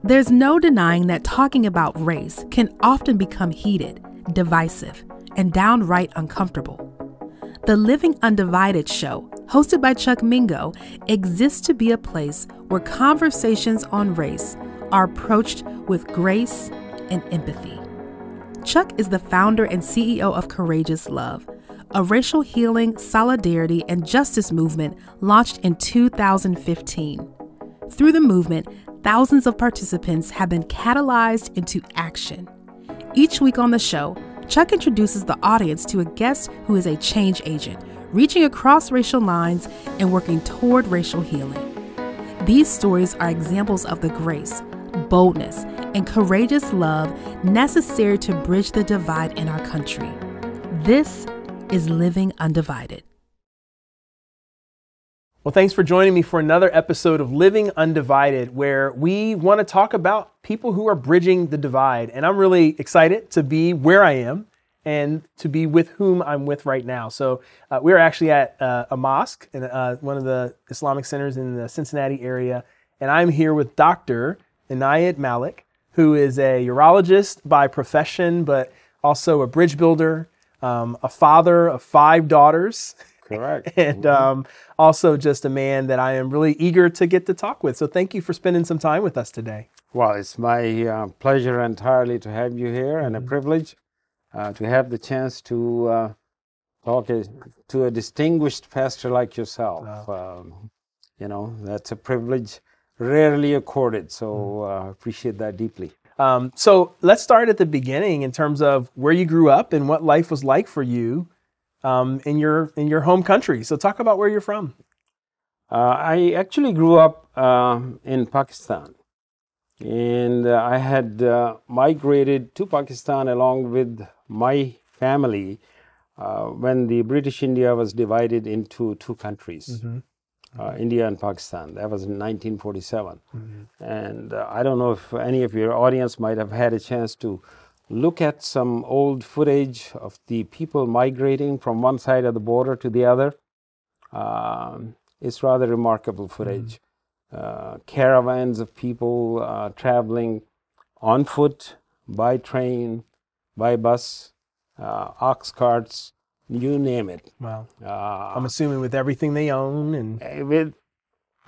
There's no denying that talking about race can often become heated, divisive, and downright uncomfortable. The Living Undivided show, hosted by Chuck Mingo, exists to be a place where conversations on race are approached with grace and empathy. Chuck is the founder and CEO of Courageous Love, a racial healing, solidarity, and justice movement launched in 2015. Through the movement, thousands of participants have been catalyzed into action. Each week on the show, Chuck introduces the audience to a guest who is a change agent, reaching across racial lines and working toward racial healing. These stories are examples of the grace, boldness, and courageous love necessary to bridge the divide in our country. This is Living Undivided. Well, thanks for joining me for another episode of Living Undivided, where we want to talk about people who are bridging the divide. And I'm really excited to be where I am and to be with whom I'm with right now. So we're actually at a mosque in one of the Islamic centers in the Cincinnati area. And I'm here with Dr. Inayat Malik, who is a urologist by profession, but also a bridge builder, a father of 5 daughters. Correct. And also just a man that I am really eager to get to talk with. So thank you for spending some time with us today. Well, it's my pleasure entirely to have you here, and a privilege to have the chance to talk to a distinguished pastor like yourself. Wow. That's a privilege rarely accorded. So I appreciate that deeply. So let's start at the beginning in terms of where you grew up and what life was like for you in your home country. So talk about where you're from. I actually grew up in Pakistan, and I had migrated to Pakistan along with my family when the British India was divided into 2 countries, India and Pakistan. That was in 1947. And I don't know if any of your audience might have had a chance to look at some old footage of the people migrating from one side of the border to the other. It's rather remarkable footage. Caravans of people traveling on foot, by train, by bus, ox carts, you name it. Wow. I'm assuming with everything they own and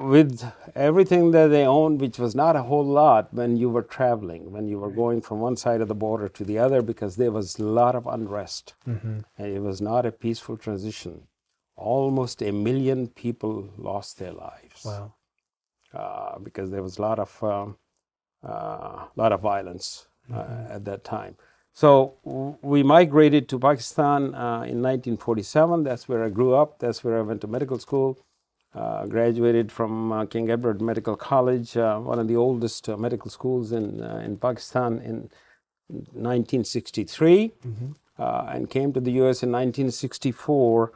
with everything that they owned, which was not a whole lot when you were traveling, when you were going from one side of the border to the other, because there was a lot of unrest. And it was not a peaceful transition. Almost 1 million people lost their lives. Wow. Because there was a lot of violence at that time. So we migrated to Pakistan in 1947. That's where I grew up. That's where I went to medical school. Graduated from King Edward Medical College, one of the oldest medical schools in Pakistan, in 1963, and came to the U.S. in 1964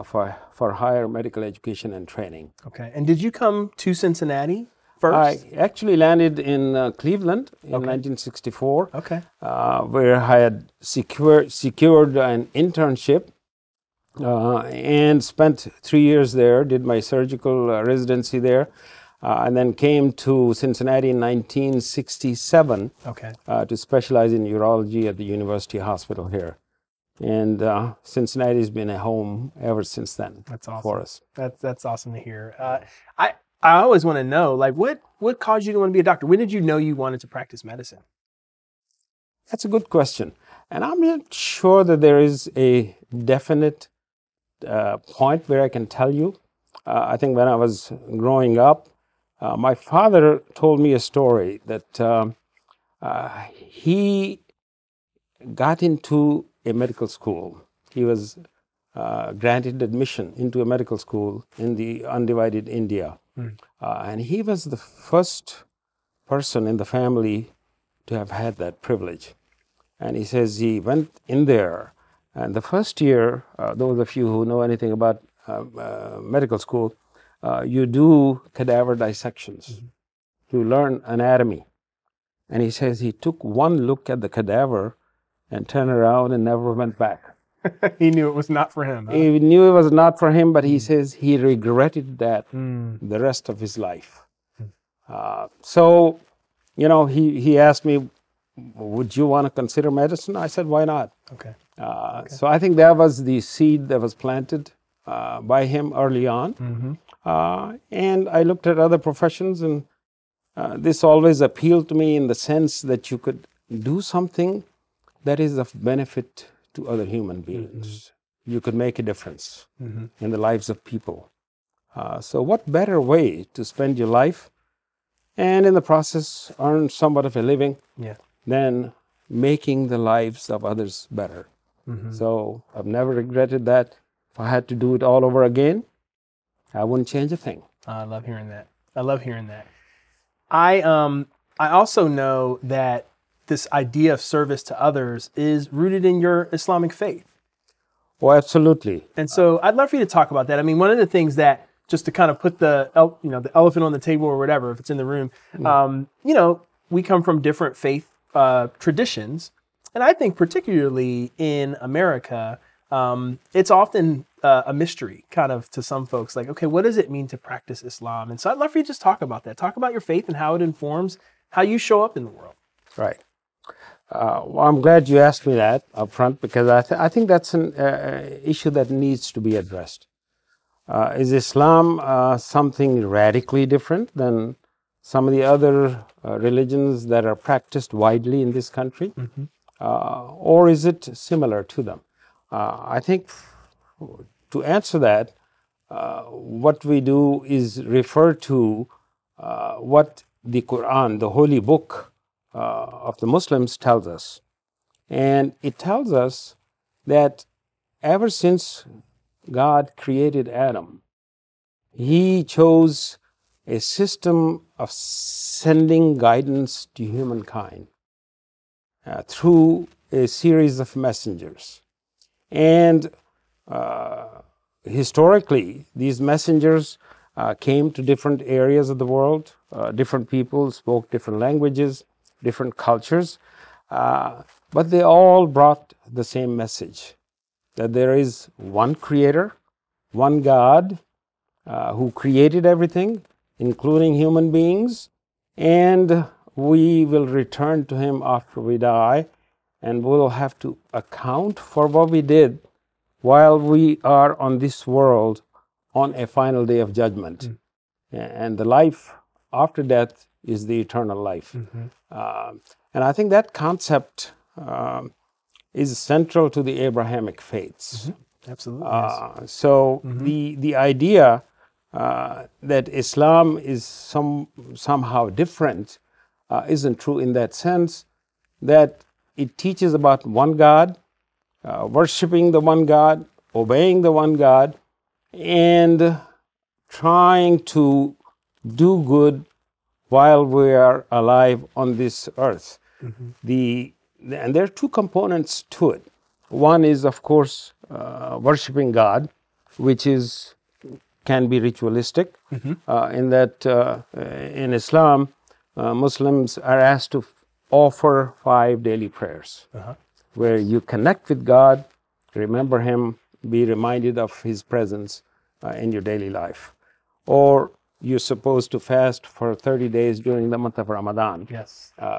for higher medical education and training. Okay. And did you come to Cincinnati first? I actually landed in Cleveland in 1964, where I had secured an internship. And spent 3 years there, did my surgical residency there, and then came to Cincinnati in 1967 to specialize in urology at the University Hospital here. And Cincinnati has been a home ever since then. That's awesome. For us. That's awesome to hear. I always want to know, like, what caused you to want to be a doctor? When did you know you wanted to practice medicine? That's a good question. And I'm not sure that there is a definite point where I can tell you. I think when I was growing up, my father told me a story that he got into a medical school. He was granted admission into a medical school in the Undivided India. And he was the first person in the family to have had that privilege. And he says he went in there, and the first year, those of you who know anything about medical school, you do cadaver dissections to learn anatomy. And he says he took one look at the cadaver and turned around and never went back. He knew it was not for him. Huh? He knew it was not for him, but he says he regretted that the rest of his life. So he asked me, would you want to consider medicine? I said, why not? Okay. So I think that was the seed that was planted by him early on. And I looked at other professions, and this always appealed to me in the sense that you could do something that is of benefit to other human beings. You could make a difference in the lives of people. So what better way to spend your life and in the process earn somewhat of a living than making the lives of others better. So I've never regretted that. If I had to do it all over again, I wouldn't change a thing. I love hearing that. I also know that this idea of service to others is rooted in your Islamic faith. Oh, absolutely. And so I'd love for you to talk about that. I mean, one of the things that, just to kind of put the elephant on the table or whatever, if it's in the room, we come from different faith traditions. And I think particularly in America, it's often a mystery kind of to some folks, like, okay, what does it mean to practice Islam? And so I'd love for you to just talk about that. Talk about your faith and how it informs how you show up in the world. Right. Well, I'm glad you asked me that up front, because I think that's an issue that needs to be addressed. Is Islam something radically different than some of the other religions that are practiced widely in this country? Or is it similar to them? I think to answer that, what we do is refer to what the Quran, the holy book of the Muslims, tells us. And it tells us that ever since God created Adam, He chose a system of sending guidance to humankind through a series of messengers. And historically, these messengers came to different areas of the world. Different people spoke different languages, different cultures, but they all brought the same message, that there is one Creator, one God who created everything, including human beings, and we will return to Him after we die, and we'll have to account for what we did while we are on this world on a final day of judgment. And the life after death is the eternal life. And I think that concept is central to the Abrahamic faiths. Absolutely. So the idea that Islam is somehow different isn't true in that sense, that it teaches about one God, worshiping the one God, obeying the one God, and trying to do good while we are alive on this earth. And there are two components to it. One is, of course, worshiping God, which can be ritualistic, in that in Islam, Muslims are asked to offer 5 daily prayers, where you connect with God, remember Him, be reminded of His presence in your daily life. Or you're supposed to fast for 30 days during the month of Ramadan,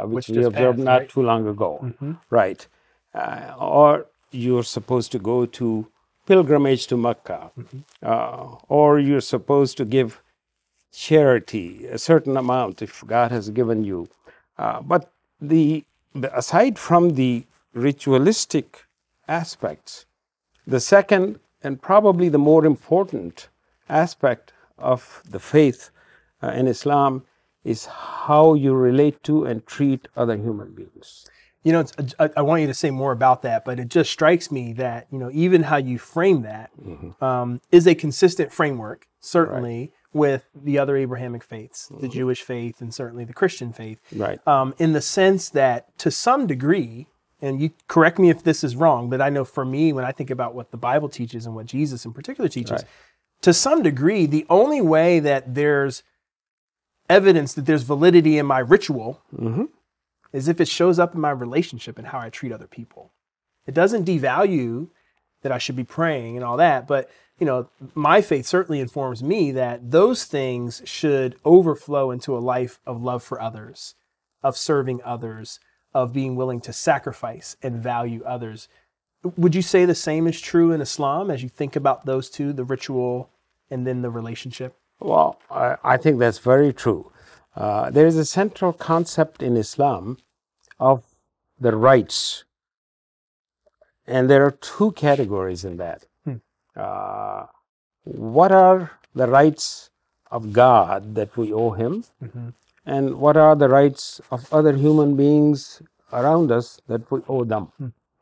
which we observed not too long ago. Right. Or you're supposed to go to pilgrimage to Mecca, or you're supposed to give charity, a certain amount if God has given you. But aside from the ritualistic aspects, the second and probably the more important aspect of the faith in Islam is how you relate to and treat other human beings. I want you to say more about that, but it just strikes me that, even how you frame that is a consistent framework, certainly, with the other Abrahamic faiths, the Jewish faith and certainly the Christian faith. In the sense that, to some degree, and you correct me if this is wrong, but I know for me, when I think about what the Bible teaches and what Jesus in particular teaches, to some degree, the only way that there's evidence that there's validity in my ritual is if it shows up in my relationship and how I treat other people. It doesn't devalue that I should be praying and all that, but my faith certainly informs me that those things should overflow into a life of love for others, of serving others, of being willing to sacrifice and value others. Would you say the same is true in Islam as you think about those two, the ritual and then the relationship? Well, I think that's very true. There is a central concept in Islam of the rights, and there are two categories in that. What are the rights of God that we owe Him, and what are the rights of other human beings around us that we owe them?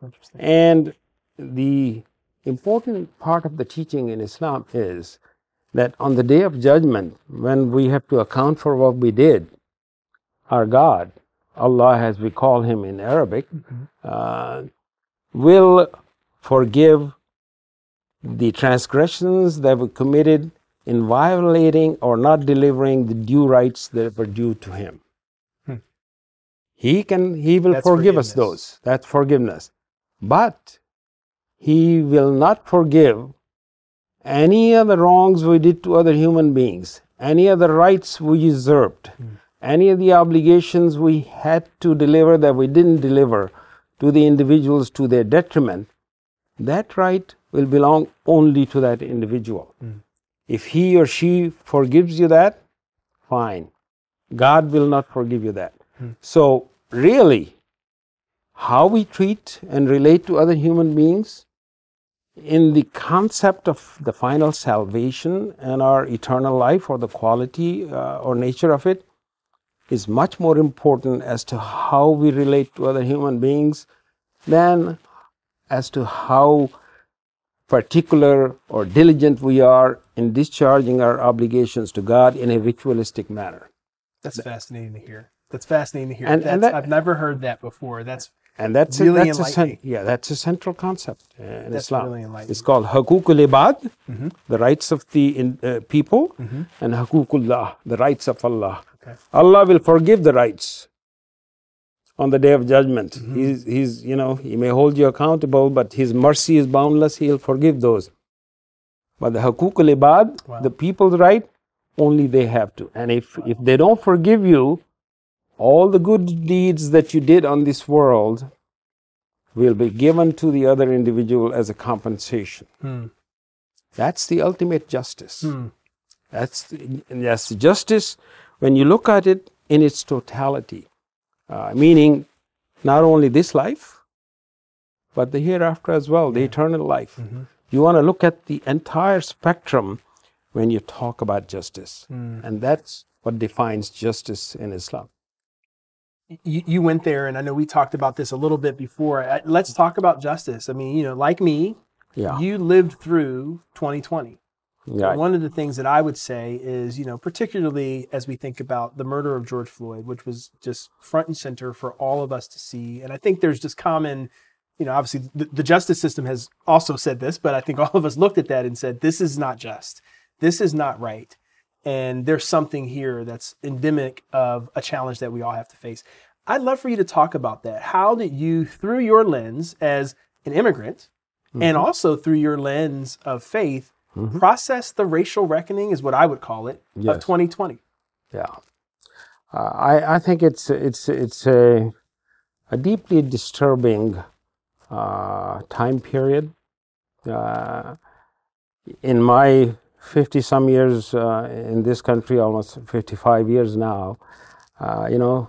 Interesting. And the important part of the teaching in Islam is that on the day of judgment, when we have to account for what we did, our God, Allah as we call Him in Arabic, will forgive the transgressions that were committed in violating or not delivering the due rights that were due to Him. He will That's forgive us those. That's forgiveness. But He will not forgive any of the wrongs we did to other human beings, any of the rights we usurped, any of the obligations we had to deliver that we didn't deliver to the individuals to their detriment. That right will belong only to that individual. If he or she forgives you that, fine. God will not forgive you that. So really, how we treat and relate to other human beings in the concept of the final salvation and our eternal life, or the quality or nature of it, is much more important as to how we relate to other human beings than as to how particular or diligent we are in discharging our obligations to God in a ritualistic manner. That's fascinating to hear. That's fascinating to hear. And that, I've never heard that before. That's really enlightening. That's a central concept in Islam. Really enlightening. It's called Hukukul Ibad, the rights of the people, and Hukukullah, the rights of Allah. Okay. Allah will forgive the rights on the day of judgment. He's He may hold you accountable, but His mercy is boundless. He'll forgive those. But the Hukukul Ibad, the people's right, only they have to. And if they don't forgive you, all the good deeds that you did on this world will be given to the other individual as a compensation. That's the ultimate justice. That's justice when you look at it in its totality, meaning not only this life, but the hereafter as well, the eternal life. You want to look at the entire spectrum when you talk about justice. And that's what defines justice in Islam. You went there, and I know we talked about this a little bit before. Let's talk about justice. I mean, like me, you lived through 2020. Right. One of the things that I would say is, particularly as we think about the murder of George Floyd, which was just front and center for all of us to see. And I think there's just common, obviously the justice system has also said this, but I think all of us looked at that and said, this is not just. This is not right. And there's something here that's endemic of a challenge that we all have to face. I'd love for you to talk about that. How did you, through your lens as an immigrant, and also through your lens of faith, process the racial reckoning, is what I would call it, of 2020? Yeah. I think it's a deeply disturbing time period. In my 50-some years in this country, almost 55 years now,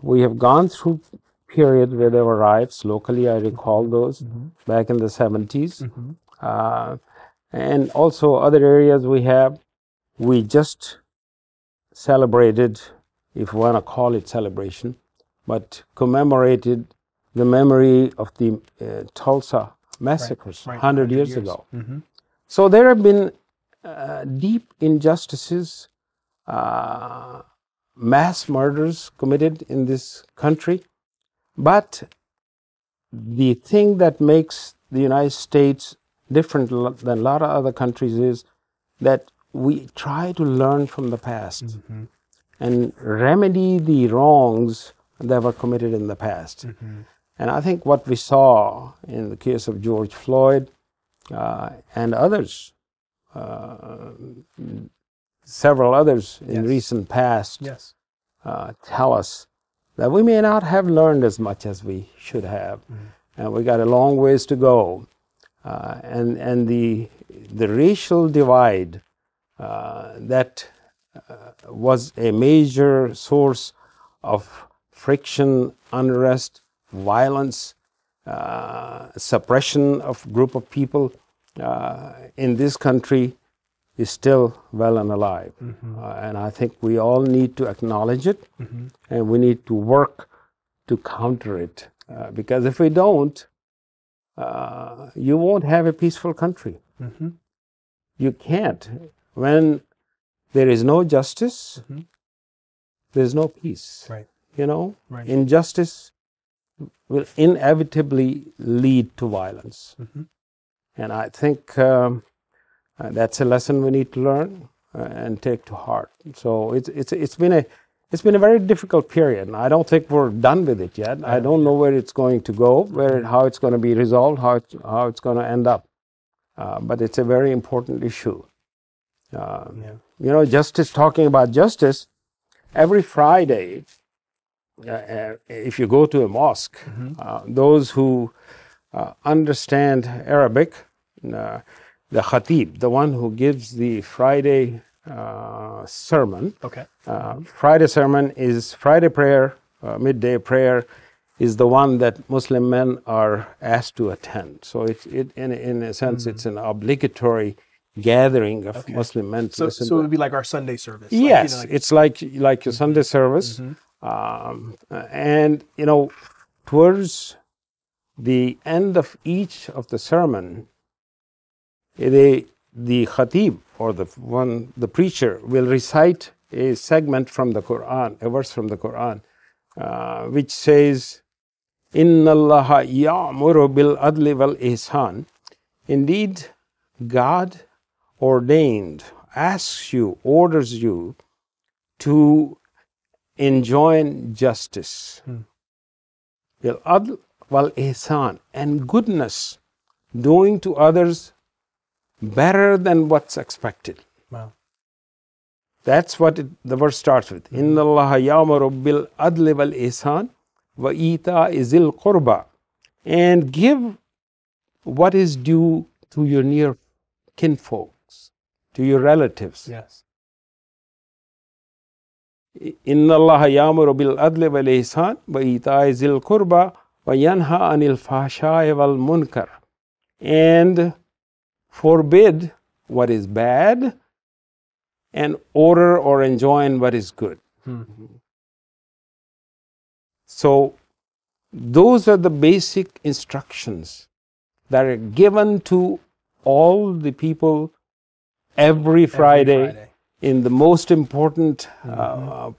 we have gone through periods where there were riots locally. I recall those back in the 70s. And also other areas we just celebrated, if you want to call it celebration, but commemorated the memory of the Tulsa massacres 100 years ago. So there have been deep injustices, mass murders committed in this country. But the thing that makes the United States different than a lot of other countries is that we try to learn from the past and remedy the wrongs that were committed in the past. And I think what we saw in the case of George Floyd and others, several others in recent past, tell us that we may not have learned as much as we should have, and we got a long ways to go. And the racial divide that was a major source of friction, unrest, violence, suppression of group of people in this country is still well and alive. And I think we all need to acknowledge it, and we need to work to counter it. Because if we don't, you won't have a peaceful country. You can't. When there is no justice, there's no peace. Right. You know, Right. injustice will inevitably lead to violence. And I think that's a lesson we need to learn and take to heart. So it's been a very difficult period, and I don't think we're done with it yet. I don't know where it's going to go, how it's going to be resolved, how it's going to end up. But it's a very important issue. You know, justice. Talking about justice, every Friday, if you go to a mosque, those who understand Arabic, the khatib, the one who gives the Friday sermon. Okay. Friday sermon is Friday prayer, midday prayer is the one that Muslim men are asked to attend. So in a sense, it's an obligatory gathering of Muslim men to listen. So it would be like our Sunday service. Yes, like, it's like your Sunday service. And, you know, towards the end of each of the sermon, the khatib, or the preacher, will recite a segment from the Quran, a verse from the Quran, which says, "Inna Allaha ya'muru bil adli wal ihsan." Indeed, God orders you to enjoin justice, bil adl wal ihsan, and goodness, doing to others better than what's expected. Wow. That's what the verse starts with. Inna Allaha ya'muru bil adli wal ihsan wa ita'i zil qurba, and give what is due to your near kinfolks, to your relatives. Yes. Inna Allaha ya'muru bil adli wal ihsan wa ita'i zil qurba wa yanha anil fahsha'i wal munkar, and forbid what is bad and order or enjoin what is good. So those are the basic instructions that are given to all the people every Friday in the most important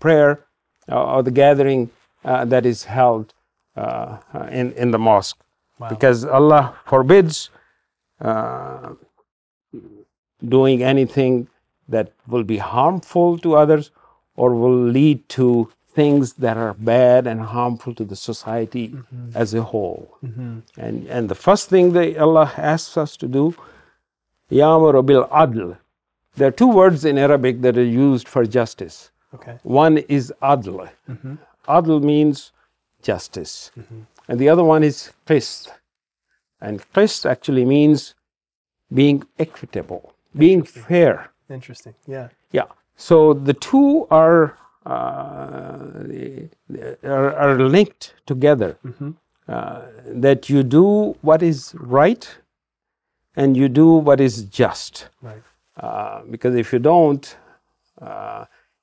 prayer or the gathering that is held in the mosque. Wow. Because Allah forbids doing anything that will be harmful to others or will lead to things that are bad and harmful to the society as a whole. And the first thing that Allah asks us to do, ya'muru bil adl. There are two words in Arabic that are used for justice. Okay. One is adl. Adl means justice. And the other one is qist. And qist actually means being equitable, being fair. Interesting. Yeah. Yeah. So the two are linked together. That you do what is right and you do what is just. Right. Because if you don't,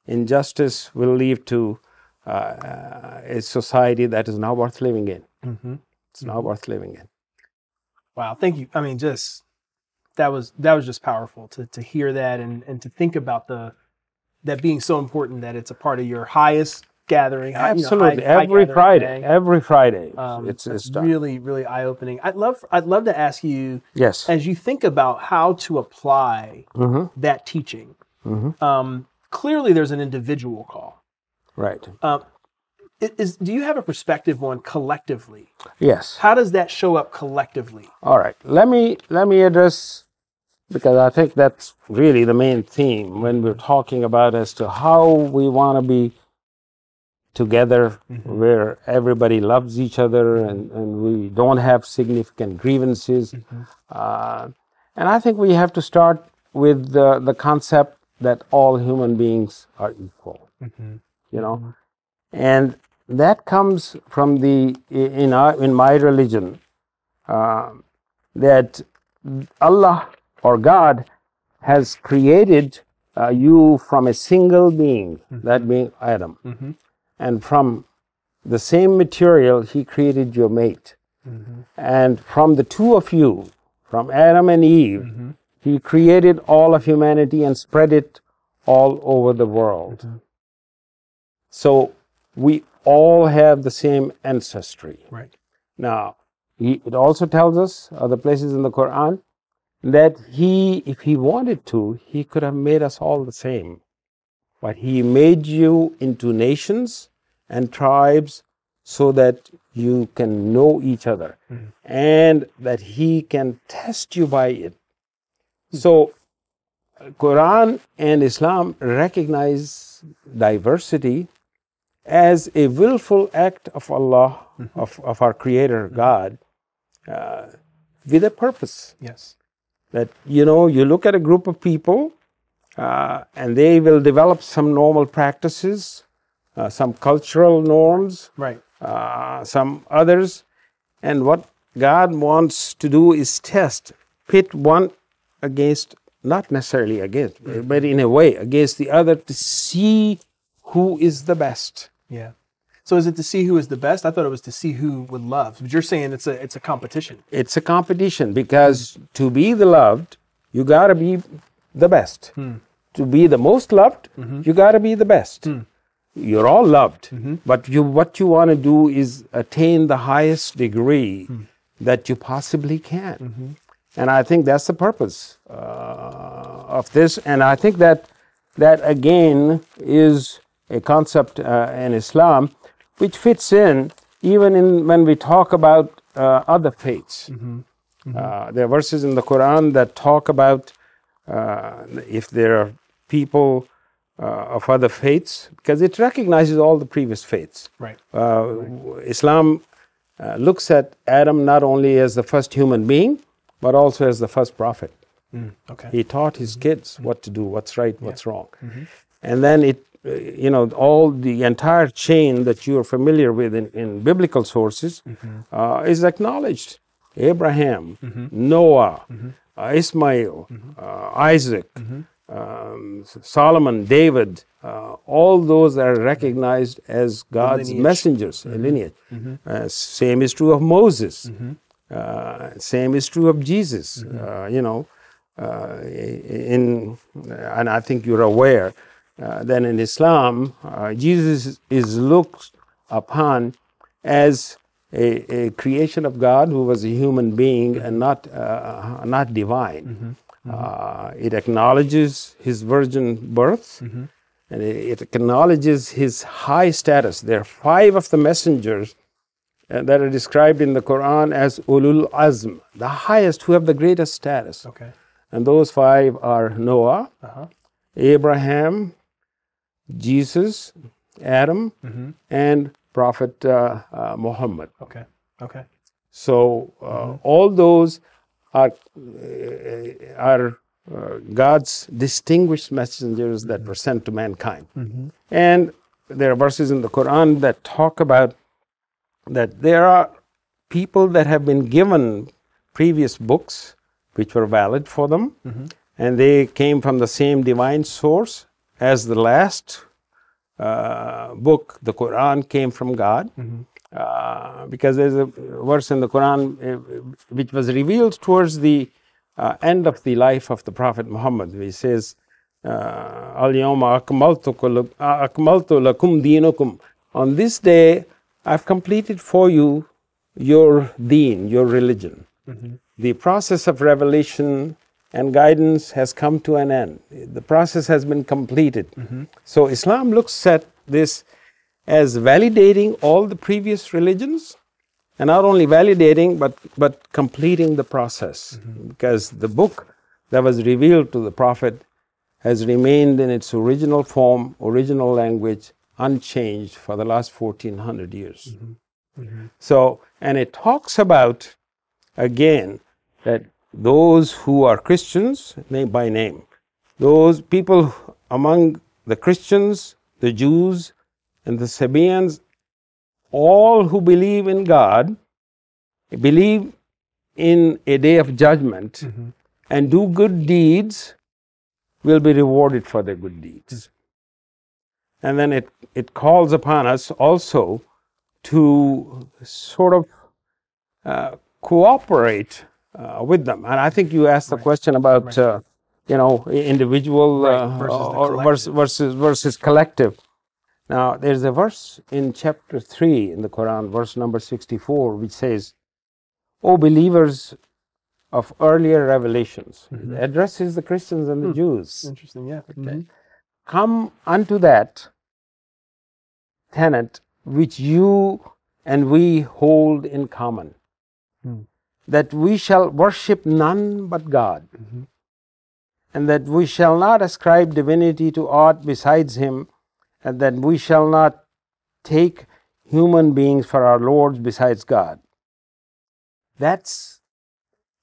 injustice will lead to a society that is not worth living in. It's not worth living in. Wow. Thank you. I mean, that was just powerful to hear that and to think about that being so important that it's a part of your highest gathering. Absolutely. High every gathering Friday. It's done. really, really eye-opening. I'd love to ask you, Yes. as you think about how to apply that teaching, clearly there's an individual call. Right. Do you have a perspective on collectively? Yes. How does that show up collectively? All right. Let me address, because I think that's really the main theme when we're talking about as to how we want to be together, where everybody loves each other and we don't have significant grievances. And I think we have to start with the concept that all human beings are equal, you know. And that comes from in my religion, that Allah or God has created you from a single being, that being Adam. And from the same material, He created your mate. And from the two of you, from Adam and Eve, He created all of humanity and spread it all over the world. So we all have the same ancestry. Right. Now, it also tells us, other places in the Quran, that He, if He wanted to, He could have made us all the same. But He made you into nations and tribes so that you can know each other and that He can test you by it. So, Quran and Islam recognize diversity as a willful act of Allah, of our Creator God, with a purpose. Yes. That, you know, you look at a group of people and they will develop some normal practices, some cultural norms, Right. some others. And what God wants to do is pit one against, not necessarily against, but in a way against the other to see who is the best. Yeah. So is it to see who is the best? I thought it was to see who would love. But you're saying it's a competition. It's a competition because to be the loved, you got to be the best. To be the most loved, you got to be the best. You're all loved, but what you want to do is attain the highest degree that you possibly can. And I think that's the purpose of this. And I think that again is a concept in Islam which fits in even when we talk about other faiths. There are verses in the Quran that talk about if there are people of other faiths, because it recognizes all the previous faiths. Right. Islam looks at Adam not only as the first human being, but also as the first prophet. Okay. He taught his kids what to do, what's right, what's wrong. And then all the entire chain that you are familiar with in biblical sources is acknowledged. Abraham, Noah, Ismail, Isaac, Solomon, David, all those are recognized as God's messengers, a lineage. Same is true of Moses. Same is true of Jesus. And I think you're aware that in Islam, Jesus is looked upon as a creation of God who was a human being and not divine. It acknowledges His virgin birth, and it acknowledges His high status. There are 5 of the messengers that are described in the Quran as ulul azm, the highest, who have the greatest status. Okay. And those 5 are Noah, Abraham, Jesus, Adam, and Prophet Muhammad. Okay. Okay. So all those are God's distinguished messengers that were sent to mankind. And there are verses in the Quran that talk about that there are people that have been given previous books which were valid for them, and they came from the same divine source as the last book, the Quran, came from God. Because there's a verse in the Quran which was revealed towards the end of the life of the Prophet Muhammad, which says, Al-yawma akmaltu lakum deenukum. On this day, I've completed for you your deen, your religion. The process of revelation and guidance has come to an end. The process has been completed. So Islam looks at this as validating all the previous religions, and not only validating, but completing the process. Because the book that was revealed to the Prophet has remained in its original form, original language, unchanged for the last 1400 years. So, and it talks about, again, that those who are Christians, name by name, those people among the Christians, the Jews, and the Sabaeans, all who believe in God, believe in a day of judgment, and do good deeds, will be rewarded for their good deeds. And then it calls upon us also to sort of cooperate with them. And I think you asked the question about individual versus collective. Now, there's a verse in chapter 3 in the Quran, verse number 64, which says, "O believers of earlier revelations," it addresses the Christians and the Jews. Interesting, yeah. Okay. "Come unto that tenet which you and we hold in common, that we shall worship none but God, and that we shall not ascribe divinity to aught besides Him, and that we shall not take human beings for our lords besides God." That's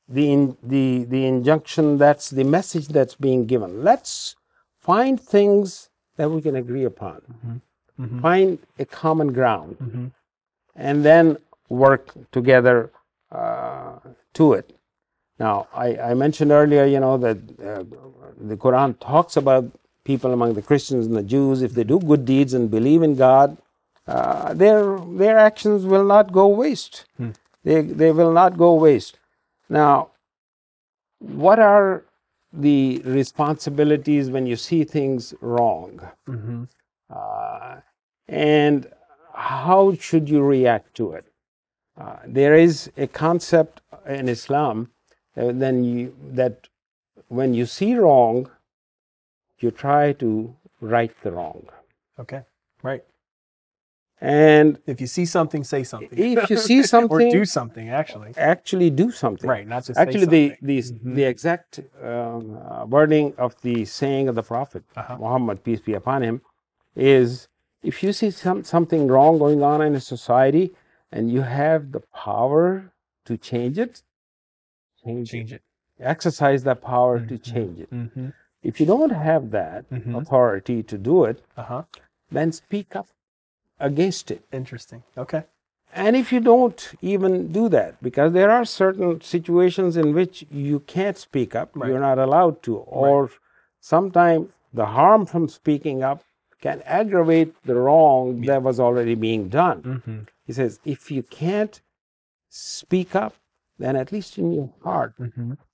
the injunction, that's the message that's being given. Let's find things that we can agree upon, find a common ground, and then work together to it. Now, I mentioned earlier, that the Quran talks about people among the Christians and the Jews. If they do good deeds and believe in God, their actions will not go waste. They will not go waste. Now, what are the responsibilities when you see things wrong? And how should you react to it? There is a concept in Islam that when you see wrong, you try to right the wrong. Okay, right. And if you see something, say something. If you see something, or do something. Actually do something. Right, not just actually say something. the exact wording of the saying of the Prophet Muhammad, peace be upon him, is if you see something wrong going on in a society and you have the power to change it, change it. Exercise that power to change it. If you don't have that authority to do it, then speak up against it. Interesting. Okay. And if you don't even do that, because there are certain situations in which you can't speak up, you're not allowed to, or sometimes the harm from speaking up can aggravate the wrong that was already being done. He says, if you can't speak up, then at least in your heart,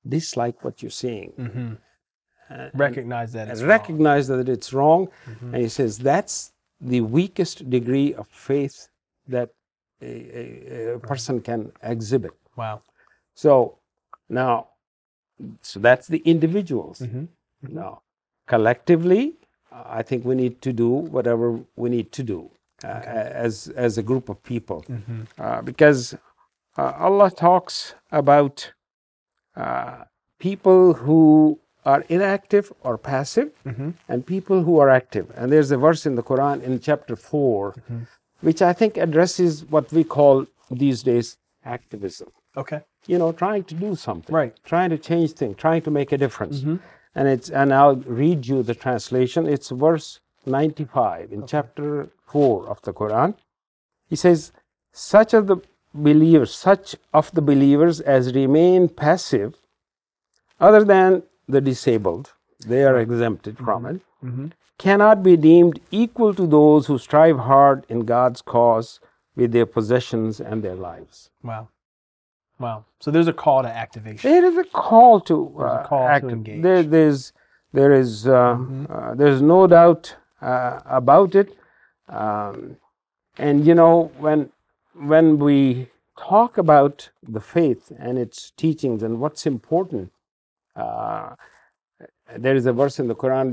dislike what you're seeing. Recognize that it's wrong. And he says that's the weakest degree of faith that a person can exhibit. Wow. So that's the individuals. Now, collectively, I think we need to do whatever we need to do as a group of people, because Allah talks about people who are inactive or passive, and people who are active. And there's a verse in the Quran in chapter 4, which I think addresses what we call these days activism. Okay. Trying to do something. Right. Trying to change things, trying to make a difference. And I'll read you the translation. It's verse 95 in chapter 4 of the Quran. He says, such of the believers as remain passive, other than the disabled, they are exempted from it, cannot be deemed equal to those who strive hard in God's cause with their possessions and their lives. Wow. So there's a call to activation. There is a call to engage. There's no doubt about it. And when we talk about the faith and its teachings and what's important, there is a verse in the Quran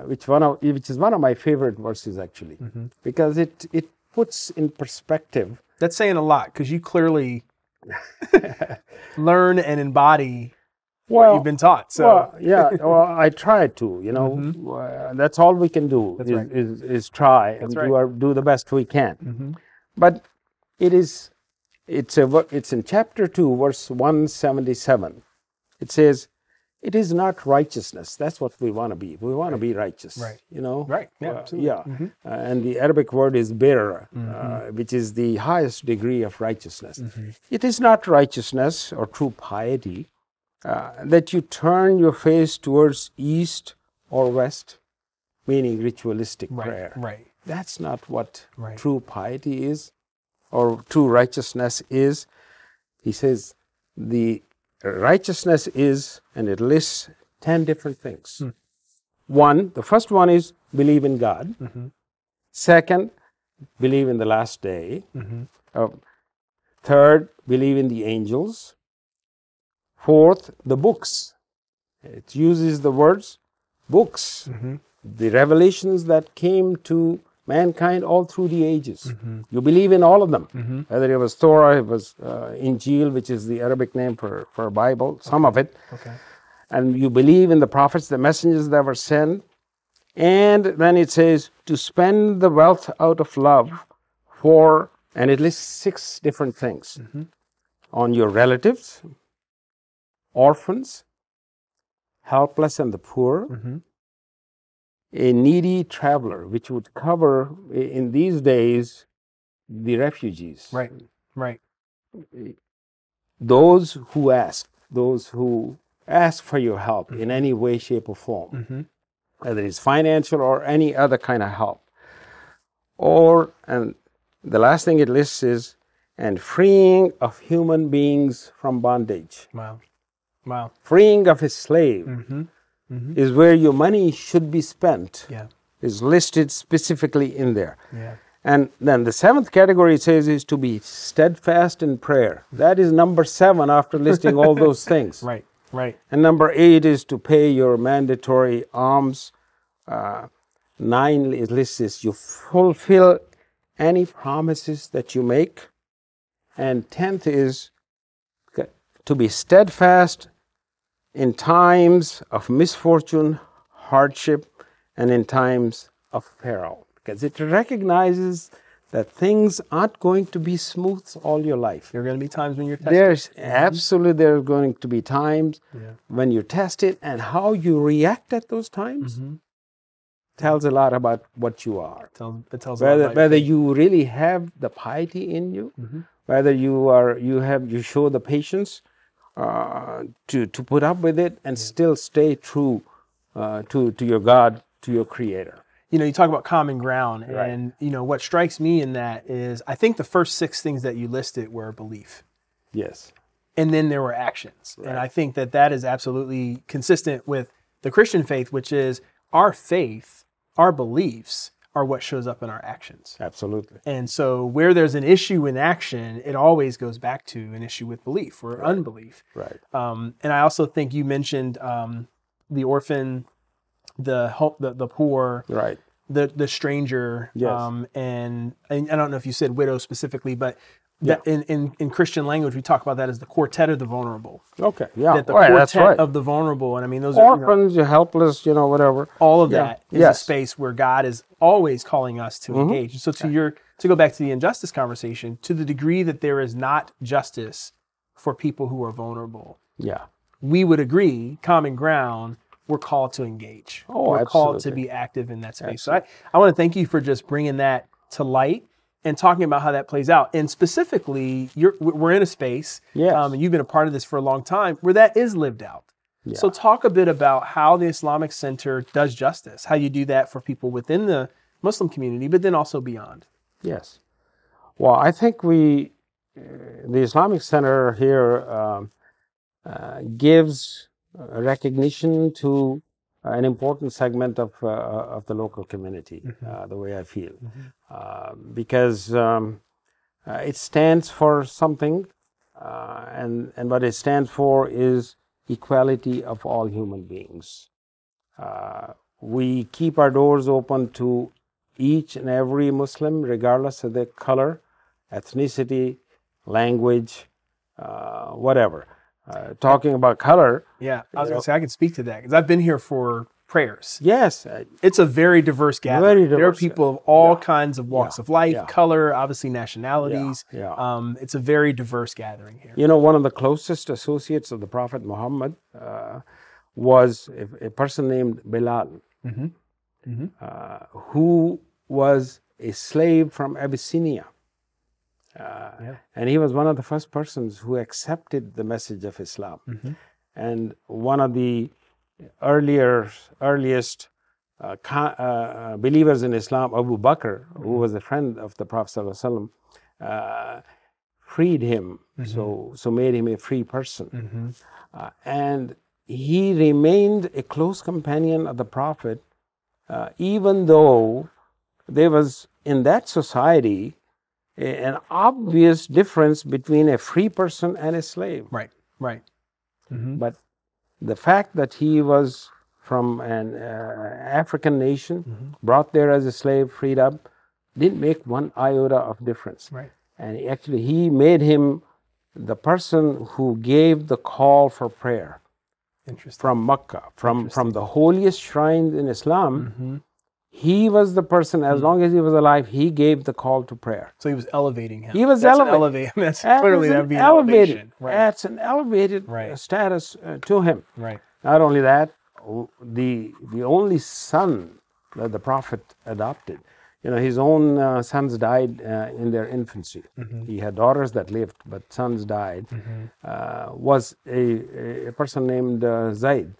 which is one of my favorite verses actually, because it puts in perspective. That's saying a lot, because you clearly learn and embody what you've been taught. So well, yeah, well, I try to. You know, that's all we can do is try and do the best we can. But it's in chapter 2, verse 177. It says, "It is not righteousness." That's what we want to be. We want to be righteous. Right. You know. Right. Yeah. Absolutely. Yeah. And the Arabic word is bir, which is the highest degree of righteousness. It is not righteousness or true piety that you turn your face towards east or west, meaning ritualistic prayer. Right. That's not what true piety is or true righteousness is. He says the righteousness is, and it lists 10 different things. The first one is believe in God. Second, believe in the last day. Third, believe in the angels. Fourth, the books. It uses the words books. The revelations that came to mankind all through the ages. You believe in all of them. Whether it was Torah, it was Injil, which is the Arabic name for Bible, some of it. And you believe in the prophets, the messengers that were sent. And then it says to spend the wealth out of love for, and it lists 6 different things. On your relatives, orphans, helpless and the poor, a needy traveler, which would cover in these days the refugees. Right. Those who ask for your help in any way, shape, or form, whether it's financial or any other kind of help. And the last thing it lists is, and freeing of human beings from bondage. Wow. Freeing of a slave is where your money should be spent. Is listed specifically in there. And then the 7th category it says is to be steadfast in prayer. That is number 7 after listing all those things. Right. And number 8 is to pay your mandatory alms. 9 it lists you fulfill any promises that you make. And 10th is to be steadfast in times of misfortune, hardship, and in times of peril. Because it recognizes that things aren't going to be smooth all your life. There are going to be times when you're tested. There are going to be times when you're tested, and how you react at those times tells a lot about what you are. It tells a lot about whether you really have the piety in you, whether you show the patience to put up with it and still stay true to your God, to your Creator. You talk about common ground, and what strikes me in that is, I think the first 6 things that you listed were belief. Yes. And then there were actions. And I think that is absolutely consistent with the Christian faith, which is our faith, our beliefs are what shows up in our actions. Absolutely. And so where there's an issue in action, it always goes back to an issue with belief or unbelief. Right. And I also think you mentioned the orphan, the poor, right, the stranger, and I don't know if you said widow specifically, but that in Christian language we talk about that as the quartet of the vulnerable. Okay, yeah, that the quartet of the vulnerable, and I mean those orphans, you're helpless, whatever. All of that is a space where God is always calling us to engage. So to go back to the injustice conversation, to the degree that there is not justice for people who are vulnerable, we would agree, common ground, we're called to engage. We're called to be active in that space. So I want to thank you for just bringing that to light and talking about how that plays out. And specifically, we're in a space, and you've been a part of this for a long time, where that is lived out. So talk a bit about how the Islamic Center does justice, how you do that for people within the Muslim community, but then also beyond. Yes. Well, I think the Islamic Center here gives recognition to an important segment of the local community, the way I feel, because it stands for something, and what it stands for is equality of all human beings. We keep our doors open to each and every Muslim, regardless of their color, ethnicity, language, whatever. Talking about color. Yeah, I was going to say I can speak to that because I've been here for prayers. Yes. It's a very diverse gathering. Very diverse. There are people of all kinds of walks of life, color, obviously nationalities. It's a very diverse gathering here. You know, one of the closest associates of the Prophet Muhammad was a person named Bilal, who was a slave from Abyssinia. And he was one of the first persons who accepted the message of Islam. And one of the earliest believers in Islam, Abu Bakr, who was a friend of the Prophet ﷺ, freed him, so made him a free person. And he remained a close companion of the Prophet, even though there was in that society an obvious difference between a free person and a slave. Right. But the fact that he was from an African nation, brought there as a slave, freed up, didn't make one iota of difference. Right. And he made him the person who gave the call for prayer. Interesting. From Mecca, from the holiest shrine in Islam. He was the person, as long as he was alive, he gave the call to prayer. So he was elevating him. He was elevating. That's clearly that would be elevated. Elevation. Right. That's an elevated status to him. Right. Not only that, the only son that the Prophet adopted, his own sons died in their infancy. He had daughters that lived, but sons died. Was a person named Zayd,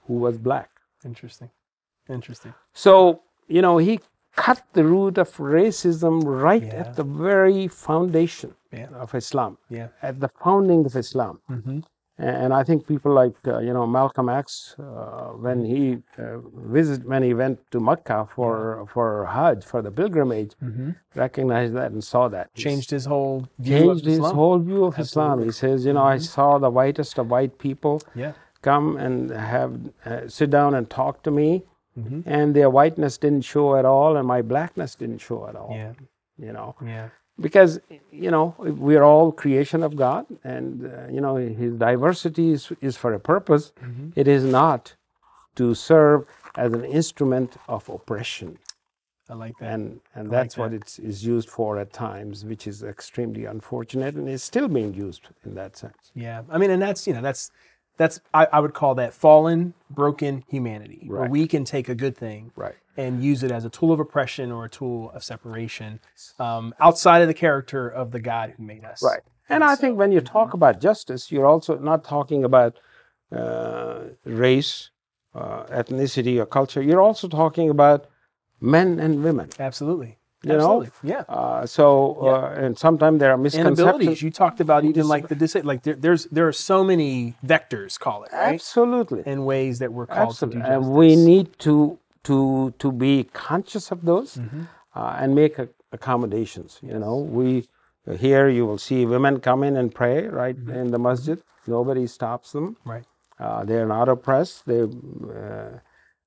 who was black. Interesting. So, he cut the root of racism right at the very foundation of Islam, at the founding of Islam. And I think people like, Malcolm X, when he went to Mecca for Hajj, for the pilgrimage, recognized that and saw that. Changed his whole view of Islam. Islam. He says, I saw the whitest of white people come and sit down and talk to me. And their whiteness didn't show at all, and my blackness didn't show at all. Because we're all creation of God, and His diversity is for a purpose. It is not to serve as an instrument of oppression. I like that, and that's what it is used for at times, which is extremely unfortunate, and is still being used in that sense. Yeah, I mean, and that's I would call that fallen, broken humanity, where we can take a good thing and use it as a tool of oppression or a tool of separation outside of the character of the God who made us. Right. And I think when you talk about justice, you're also not talking about race, ethnicity, or culture. You're also talking about men and women. Absolutely. And sometimes there are misconceptions. Inabilities. You talked about even like there are so many vectors, call it, right? Absolutely. In ways that we're called to do justice. And we need to be conscious of those and make accommodations. We here you will see women come in and pray in the masjid. Nobody stops them. Right. They're not oppressed. There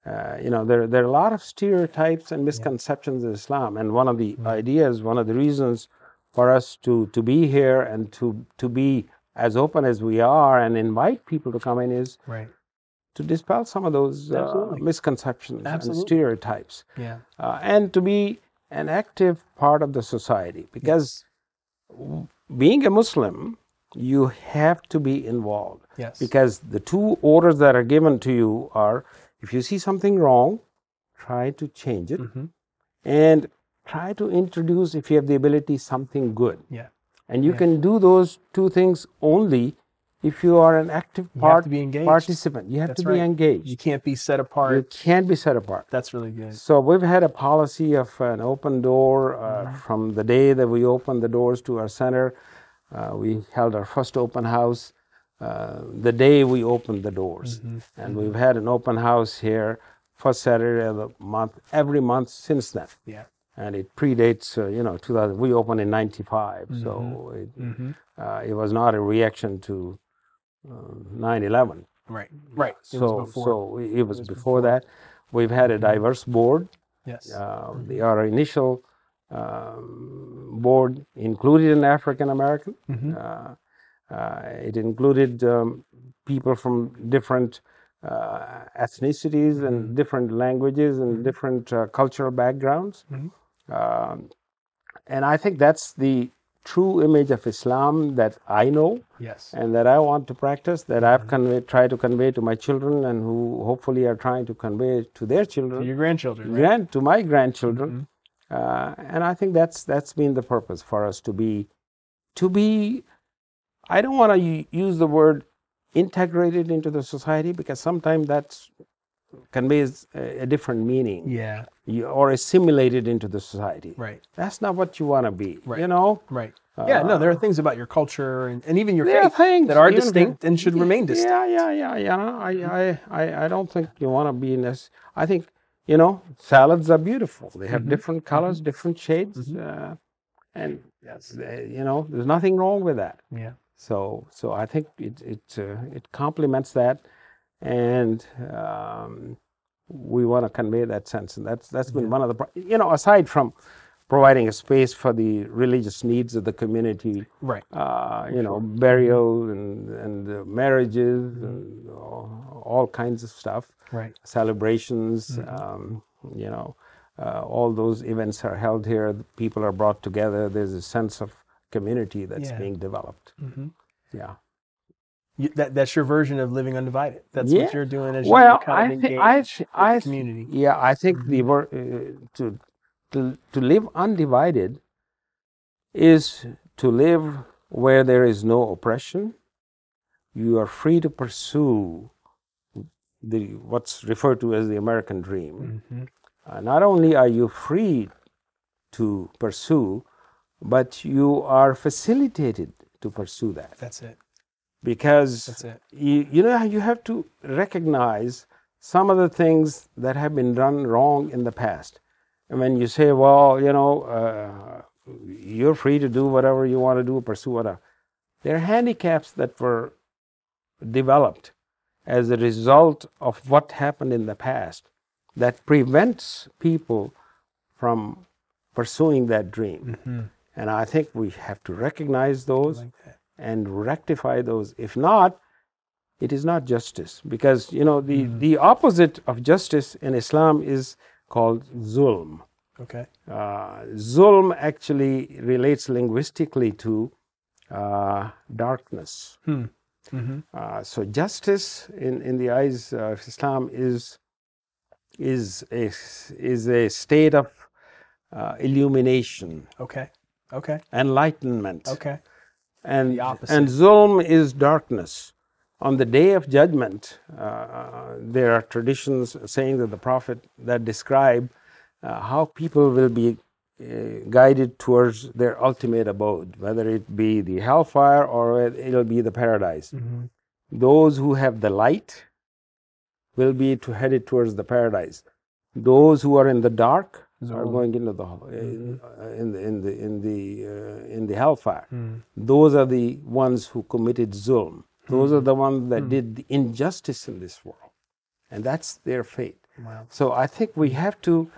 are a lot of stereotypes and misconceptions in Islam, and one of the ideas, one of the reasons for us to be here and to be as open as we are and invite people to come in is to dispel some of those misconceptions and stereotypes, and to be an active part of the society. Because being a Muslim, you have to be involved. Yes. Because the two orders that are given to you are, if you see something wrong, try to change it, and try to introduce, if you have the ability, something good. Yeah. And you can do those two things only if you are an active participant. You have to be engaged. You can't be set apart. You can't be set apart. That's really good. So we've had a policy of an open door from the day that we opened the doors to our center. We held our first open house the day we opened the doors. And we've had an open house here first Saturday of the month, every month since then. Yeah. And it predates, 2000. We opened in 95, so it was not a reaction to 9/11. Right. So it was before that. We've had a diverse board. Yes. Our initial board included an African American. It included people from different ethnicities and different languages and different cultural backgrounds. And I think that's the true image of Islam that I know, and that I want to practice, that I've tried to convey to my children, and who hopefully are trying to convey to their children, to your grandchildren, right? To my grandchildren. And I think that's been the purpose for us to be. I don't want to use the word integrated into the society, because sometimes that conveys a different meaning. Or assimilated into the society. Right. That's not what you want to be. Right. You know. Right. There are things about your culture and even your faith that are distinct and should remain distinct. I don't think you want to be in this. I think, salads are beautiful. They have different colors, different shades, and there's nothing wrong with that. So I think it complements that, and we want to convey that sense, and that's been one of the aside from providing a space for the religious needs of the community, right? Burial and marriages and all kinds of stuff, right? Celebrations, all those events are held here. People are brought together. There's a sense of community that's being developed. That's your version of living undivided. That's what you're doing as you kind of engage with the community. Yeah, I think the word to live undivided is to live where there is no oppression. You are free to pursue what's referred to as the American dream. Not only are you free to pursue, but you are facilitated to pursue that. That's it. Because you have to recognize some of the things that have been done wrong in the past. And when you say, well, you're free to do whatever you want to do, pursue whatever, there are handicaps that were developed as a result of what happened in the past that prevents people from pursuing that dream. And I think we have to recognize those and rectify those. If not, it is not justice. Because, the opposite of justice in Islam is called zulm. Okay. Zulm actually relates linguistically to darkness. So justice in the eyes of Islam is a state of illumination. Okay. Enlightenment. Okay. And the opposite. And zulm is darkness. On the day of judgment, there are traditions saying that the Prophet that describe how people will be guided towards their ultimate abode, whether it be the hellfire or it'll be the paradise. Those who have the light will be headed towards the paradise. Those who are in the dark are going into the in the hellfire. Those are the ones who committed zulm. Those are the ones that did the injustice in this world, and that's their fate. Wow. So I think we have to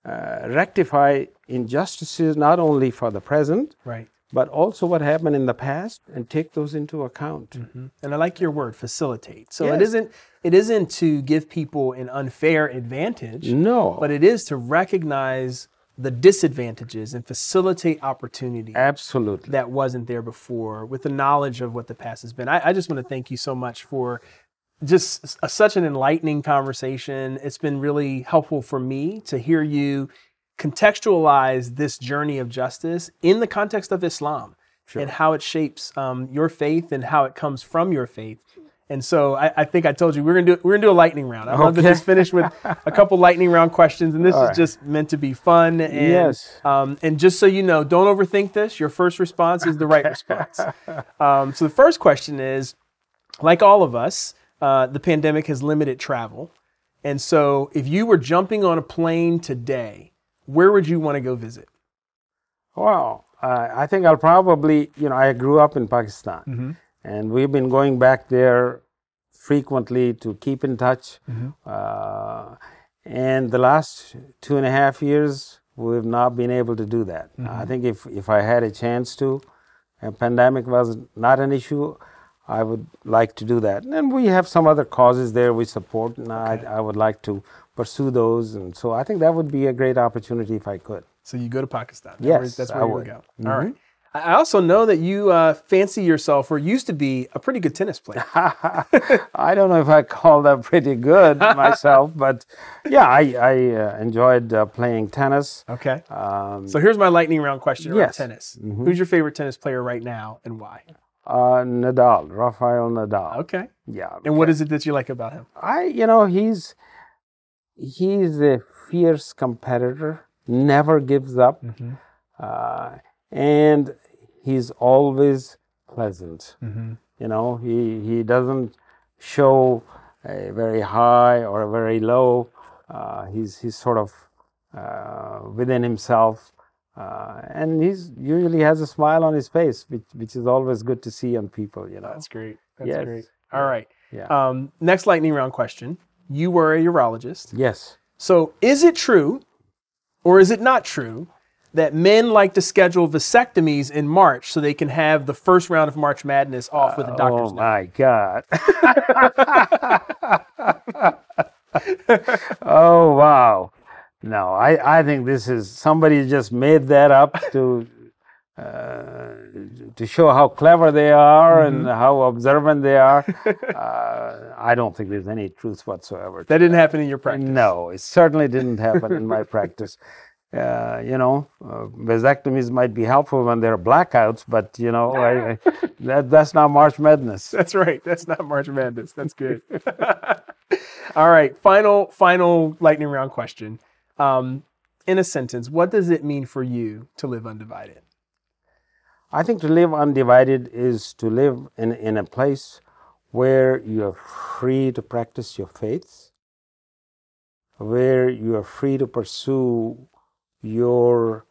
rectify injustices not only for the present, right, but also what happened in the past, and take those into account. And I like your word, facilitate. So it isn't to give people an unfair advantage. No. But it is to recognize the disadvantages and facilitate opportunity. Absolutely. That wasn't there before, with the knowledge of what the past has been. I just want to thank you so much for just such an enlightening conversation. It's been really helpful for me to hear you contextualize this journey of justice in the context of Islam, and how it shapes your faith and how it comes from your faith. And so I think I told you we're gonna do a lightning round. I'd love to just finish with a couple lightning round questions, and this is just meant to be fun. And, and just so you know, don't overthink this. Your first response is the right response. So the first question is, like all of us, the pandemic has limited travel. And so if you were jumping on a plane today, where would you want to go visit? Well, I think I'll probably, I grew up in Pakistan, and we've been going back there frequently to keep in touch. And the last 2.5 years, we've not been able to do that. I think if I had a chance to, a pandemic was not an issue, I would like to do that. And we have some other causes there we support, and I would like to pursue those. And so I think that would be a great opportunity if I could. So you go to Pakistan. Yes, that's where I you would. go. All right. I also know that you fancy yourself, or used to be, a pretty good tennis player. I don't know if I call that pretty good myself, but yeah, I enjoyed playing tennis. Okay. So here's my lightning round question around tennis. Mm-hmm. Who's your favorite tennis player right now, and why? Rafael Nadal. Okay. Yeah. And what is it that you like about him? He's a fierce competitor, never gives up, and he's always pleasant. He doesn't show a very high or a very low. He's sort of within himself, and he's usually has a smile on his face, which is always good to see on people. That's great. Yes. Great. All right. Yeah. Next lightning round question. You were a urologist. Yes. So is it true, or is it not true, that men like to schedule vasectomies in March so they can have the first round of March Madness off with a doctor's note? Oh, my God. Oh, wow. No, I think this is, somebody just made that up to show how clever they are and how observant they are. I don't think there's any truth whatsoever. That didn't happen in your practice? No, it certainly didn't happen in my practice. Vasectomies might be helpful when there are blackouts, but that's not March Madness. That's right. That's not March Madness. That's good. All right. Final lightning round question. In a sentence, what does it mean for you to live undivided? I think to live undivided is to live in a place where you are free to practice your faith, where you are free to pursue your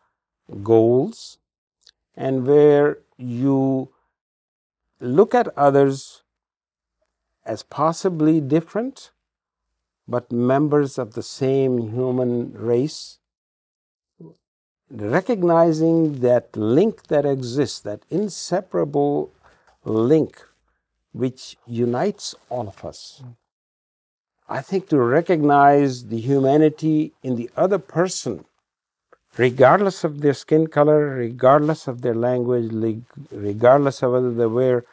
goals, and where you look at others as possibly different, but members of the same human race, recognizing that link that exists, that inseparable link which unites all of us. I think to recognize the humanity in the other person, regardless of their skin color, regardless of their language, regardless of whether they wear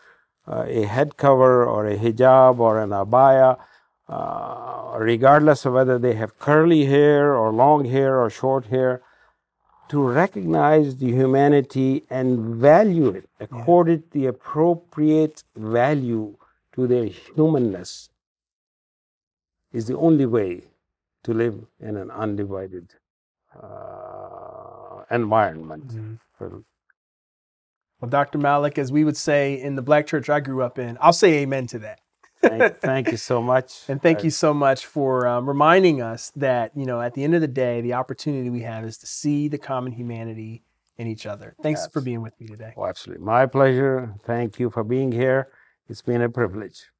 a head cover or a hijab or an abaya, regardless of whether they have curly hair or long hair or short hair, to recognize the humanity and value it, accord it the appropriate value to their humanness, is the only way to live in an undivided environment. Well, Dr. Malik, as we would say in the black church I grew up in, I'll say amen to that. Thank you so much. And thank you so much for reminding us that, at the end of the day, the opportunity we have is to see the common humanity in each other. Thanks for being with me today. Oh, absolutely. My pleasure. Thank you for being here. It's been a privilege.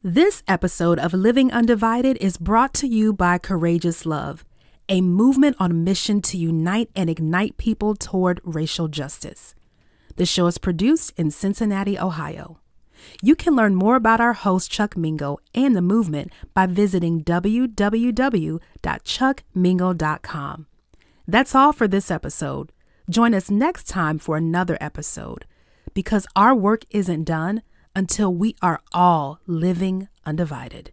This episode of Living Undivided is brought to you by Courageous Love, a movement on a mission to unite and ignite people toward racial justice. The show is produced in Cincinnati, Ohio. You can learn more about our host, Chuck Mingo, and the movement by visiting www.chuckmingo.com. That's all for this episode. Join us next time for another episode, because our work isn't done until we are all living undivided.